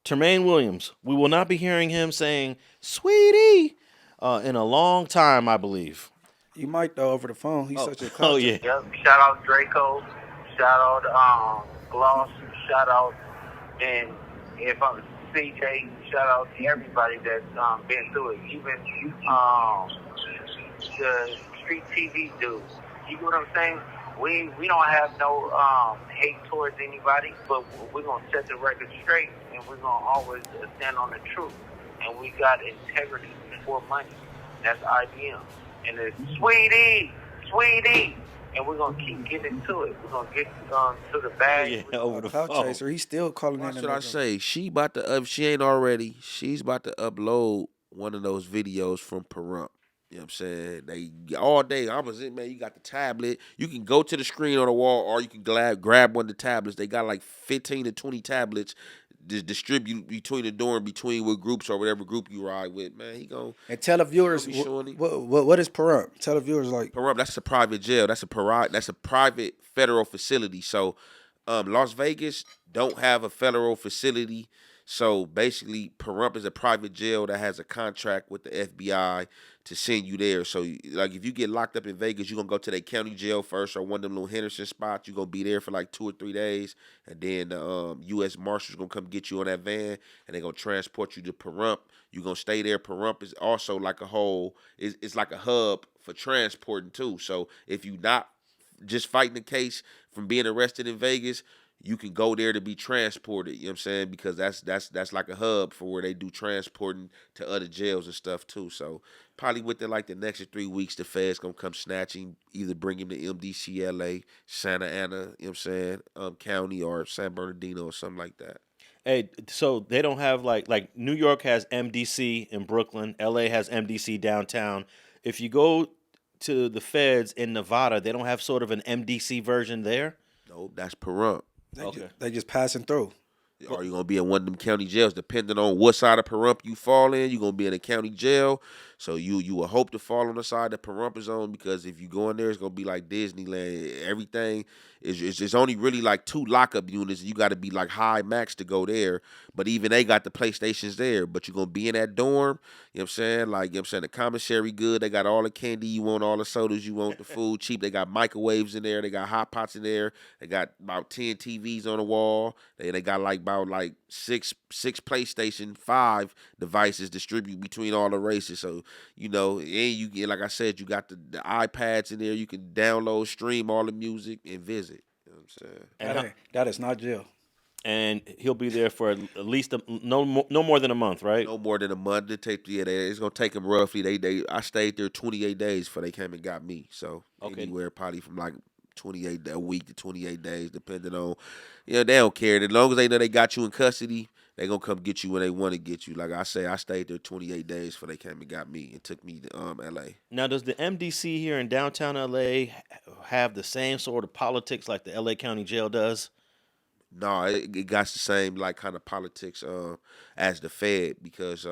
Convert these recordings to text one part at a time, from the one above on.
Termaine Williams. We will not be hearing him saying "sweetie" in a long time, I believe. You might though over the phone. He's Oh, such a oh culture. yeah. Yep. Shout out Draco. Shout out Gloss. Shout out and if I'm CJ. Shout out to everybody that's been through it. Even the Street TV dude. You know what I'm saying? We don't have no hate towards anybody, but we're gonna set the record straight, and we're gonna always stand on the truth. And we got integrity before money. That's IBM. And it's sweetie, and we're gonna keep getting to it. We're gonna get to the bag. Yeah, over the Cloud phone. chaser. He's still calling What in. should I say? She about to she ain't already. She's about to upload one of those videos from Pahrump. You know what I'm saying? They all day. I was in, man. You got the tablet. You can go to the screen on the wall, or you can grab one of the tablets. They got like 15 to 20 tablets to distribute between the dorm, between what groups or whatever group you ride with. Man, he gon' And tell the viewers be showing it. what is Pahrump? Tell the viewers like Pahrump, that's a private jail. That's a private federal facility. So, Las Vegas don't have a federal facility. So basically, Pahrump is a private jail that has a contract with the FBI to send you there. So, like, if you get locked up in Vegas, you're gonna go to the county jail first, or one of them little Henderson spots. You're gonna be there for like 2 or 3 days, and then the U.S. Marshals gonna come get you on that van, and they're gonna transport you to Pahrump. You're gonna stay there. Pahrump is also like a whole. It's like a hub for transporting too. So if you not just fighting the case from being arrested in Vegas, you can go there to be transported. You know what I'm saying? Because that's like a hub for where they do transporting to other jails and stuff too. So probably within like the next 3 weeks, the feds gonna come snatching, either bring him to M.D.C, LA, Santa Ana, you know what I'm saying, County, or San Bernardino or something like that. Hey, so they don't have like New York has M.D.C in Brooklyn, L.A. has M.D.C downtown. If you go to the feds in Nevada, they don't have sort of an M.D.C version there. No, that's Pahrump. they just passing through. Or you gonna be in one of them county jails, depending on what side of Pahrump you fall in. You're gonna be in a county jail, so you will hope to fall on the side that Pahrump is on, because if you go in there, it's gonna be like Disneyland. Everything is it's only really like 2 lockup units. You got to be like high max to go there, but even they got the PlayStations there. But you're gonna be in that dorm. You know what I'm saying? Like, you know what I'm saying, the commissary good. They got all the candy you want, all the sodas you want, the food cheap. They got microwaves in there. They got hot pots in there. They got about 10 TVs on the wall. They got like about like six PlayStation 5 devices distributed between all the races. So, and you get, like I said, you got the iPads in there. You can download, stream all the music, and visit. You know what I'm saying? And That is not jail. and he'll be there for at least no more than a month, right? No more than a month. It's gonna take them roughly. I stayed there 28 days before they came and got me. So Okay. anywhere probably from like 28 a week to 28 days, depending on, they don't care. As long as they know they got you in custody, they gonna come get you when they want to get you. Like I say, I stayed there 28 days before they came and got me and took me to L.A. Now, does the M.D.C here in downtown L.A. have the same sort of politics like the L.A. County Jail does? No, it got the same like kind of politics as the Fed, because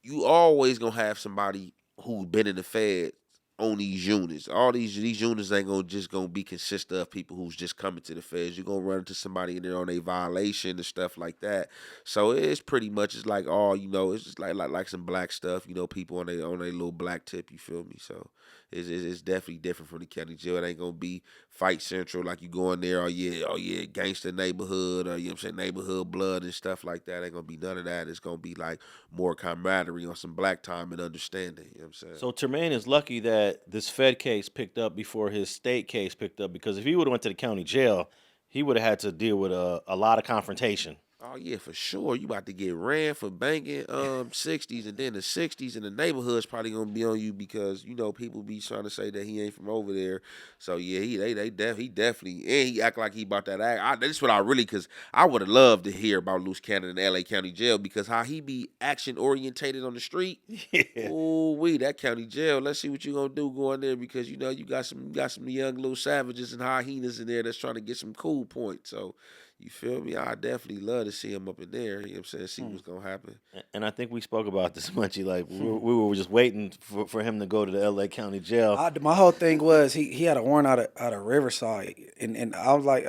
you always gonna have somebody who's been in the Fed on these units. All these units ain't gonna be consist of people who's just coming to the feds. You're gonna run into somebody in there on a violation and stuff like that. So it's pretty much, it's like all, it's just like some black stuff. People on a little black tip. You feel me? So it's definitely different from the county jail. It ain't gonna be fight central like you go in there. Oh yeah, gangster neighborhood, or you know what I'm saying, neighborhood blood and stuff like that. Ain't gonna be none of that. It's gonna be like more camaraderie on some black time and understanding. You know what I'm saying? So Termaine is lucky that this Fed case picked up before his state case picked up, because if he would have went to the county jail, he would have had to deal with a lot of confrontation. Oh yeah, for sure. You about to get ran for banging 60s, and then the 60s in the neighborhood's probably gonna be on you, because people be trying to say that he ain't from over there. So yeah, he definitely, and he act like he about that act. That's what I really, because I would have loved to hear about Luce Cannon in L.A. County Jail, because how he be action orientated on the street. Yeah. Oh, that county jail. Let's see what you gonna do going there, because you got some young little savages and hyenas in there that's trying to get some cool points. So. You feel me? I definitely love to see him up in there. You know what I'm saying? See what's going to happen. And I think we spoke about this, Munchie. Like, we were just waiting for him to go to the L.A. County Jail. My whole thing was he had a warrant out of Riverside, and I was like,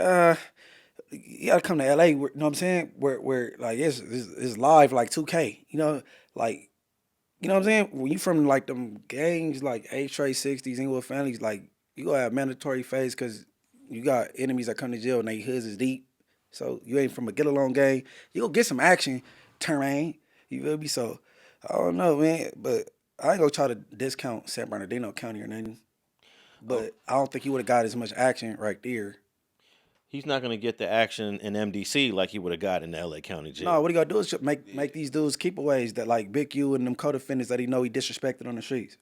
you gotta come to LA. You know what I'm saying? Where like it's live like 2K. You know, like you know what I'm saying. When you from like them gangs like A-Trey 60s, Inglewood families, like you gonna have mandatory phase because you got enemies that come to jail and they hoods is deep. So you ain't from a get along gang. You gonna get some action, Termaine. You feel me? So I don't know, man, but I ain't gonna try to discount San Bernardino County or nothing. But I don't think he would have got as much action right there. He's not gonna get the action in M.D.C. like he would have got in the L.A. County jail. No, what he gotta do is just make these dudes keepaways that like Big U and them co-defendants that he know he disrespected on the streets.